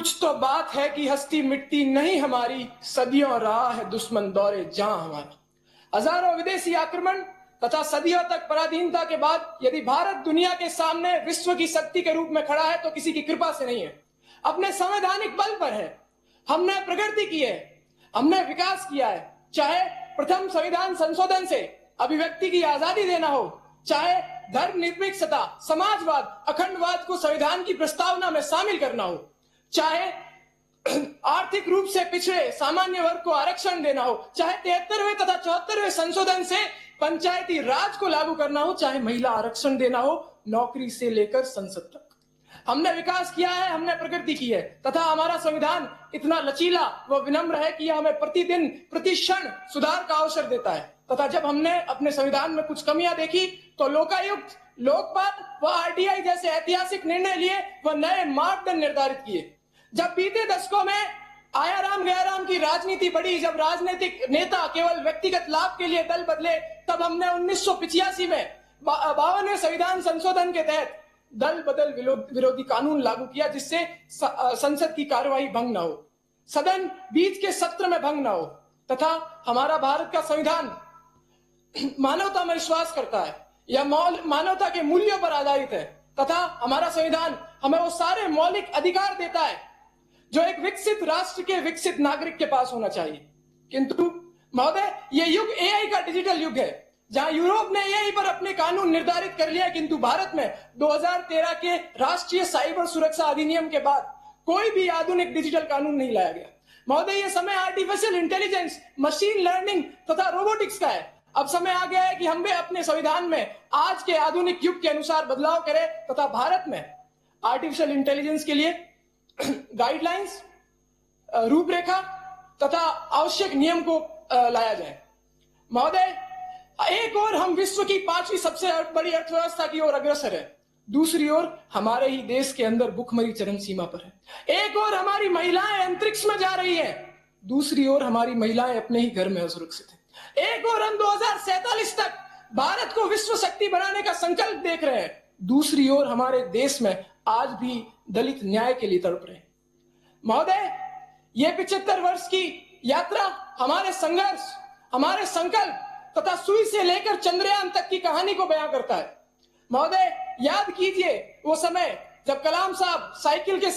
कुछ तो बात है कि हस्ती मिटती नहीं हमारी, सदियों रहा है दुश्मन दौरे जहां हमारा। हजारों विदेशी आक्रमण तथा सदियों तक पराधीनता के बाद यदि भारत दुनिया के सामने विश्व की शक्ति के रूप में खड़ा है तो किसी की कृपा से नहीं है, अपने संवैधानिक बल पर है। हमने प्रगति की है, हमने विकास किया है। चाहे प्रथम संविधान संशोधन से अभिव्यक्ति की आजादी देना हो, चाहे धर्मनिरपेक्षता, समाजवाद, अखंडवाद को संविधान की प्रस्तावना में शामिल करना हो, चाहे आर्थिक रूप से पिछड़े सामान्य वर्ग को आरक्षण देना हो, चाहे 73वें तथा 74वें संशोधन से पंचायती राज को लागू करना हो, चाहे महिला आरक्षण देना हो, नौकरी से लेकर संसद तक। हमने विकास किया है, हमने प्रगति की है तथा हमारा संविधान इतना लचीला व विनम्र है कि यह हमें प्रतिदिन प्रतिक्षण सुधार का अवसर देता है। तथा जब हमने अपने संविधान में कुछ कमियां देखी तो लोकायुक्त, लोकपाल व आरटीआई जैसे ऐतिहासिक निर्णय लिए व नए मापदंड निर्धारित किए। जब बीते दशकों में आया राम गया राम की राजनीति बढ़ी, जब राजनीतिक नेता केवल व्यक्तिगत लाभ के लिए दल बदले, तब हमने 1985 में 52वें संविधान संशोधन के तहत दल बदल विरोधी कानून लागू किया, जिससे संसद की कार्यवाही भंग न हो, सदन बीच के सत्र में भंग न हो तथा हमारा भारत का संविधान मानवता में विश्वास करता है। यह मानवता के मूल्यों पर आधारित है तथा हमारा संविधान हमें वो सारे मौलिक अधिकार देता है जो एक विकसित राष्ट्र के विकसित नागरिक के पास होना चाहिए। किंतु महोदय, ये युग एआई का डिजिटल युग है, जहां यूरोप ने एआई पर अपने कानून निर्धारित कर लिया, किंतु भारत में 2013 के राष्ट्रीय साइबर सुरक्षा अधिनियम के बाद कोई भी आधुनिक डिजिटल कानून नहीं लाया गया। महोदय, ये समय आर्टिफिशियल इंटेलिजेंस, मशीन लर्निंग तथा रोबोटिक्स का है। अब समय आ गया है कि हम भी अपने संविधान में आज के आधुनिक युग के अनुसार बदलाव करें तथा भारत में आर्टिफिशियल इंटेलिजेंस के लिए गाइडलाइंस, रूपरेखा तथा आवश्यक नियम को लाया जाए। महोदय, एक ओर हम विश्व की 5वीं सबसे बड़ी अर्थव्यवस्था की ओर अग्रसर है, दूसरी ओर हमारे ही देश के अंदर भुखमरी चरम सीमा पर है। एक ओर हमारी महिलाएं अंतरिक्ष में जा रही हैं, दूसरी ओर हमारी महिलाएं अपने ही घर में असुरक्षित हैं। एक ओर हम 2047 तक भारत को विश्व शक्ति बनाने का संकल्प देख रहे हैं, दूसरी ओर हमारे देश में आज भी दलित न्याय के लिए तड़प रहे हैं। महोदय, ये 75 वर्ष की यात्रा हमारे संघर्ष, हमारे संकल्प तथा सुई से लेकर चंद्रयान तक की कहानी को बयां करता है। महोदय, याद कीजिए वो समय जब कलाम साहब साइकिल के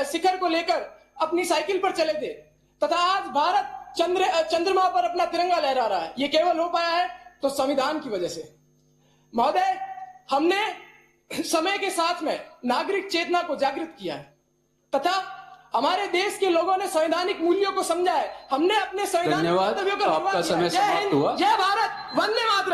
शिखर को लेकर अपनी साइकिल पर चले थे तथा आज भारत चंद्रमा पर अपना तिरंगा लहरा रहा है। ये केवल हो पाया है तो संविधान की वजह से। महोदय, हमने समय के साथ में नागरिक चेतना को जागृत किया है तथा हमारे देश के लोगों ने संवैधानिक मूल्यों को समझा है। हमने अपने संविधानिक कर्तव्यों को आपका समय समाप्त हुआ। जय भारत, वंदे मातरम।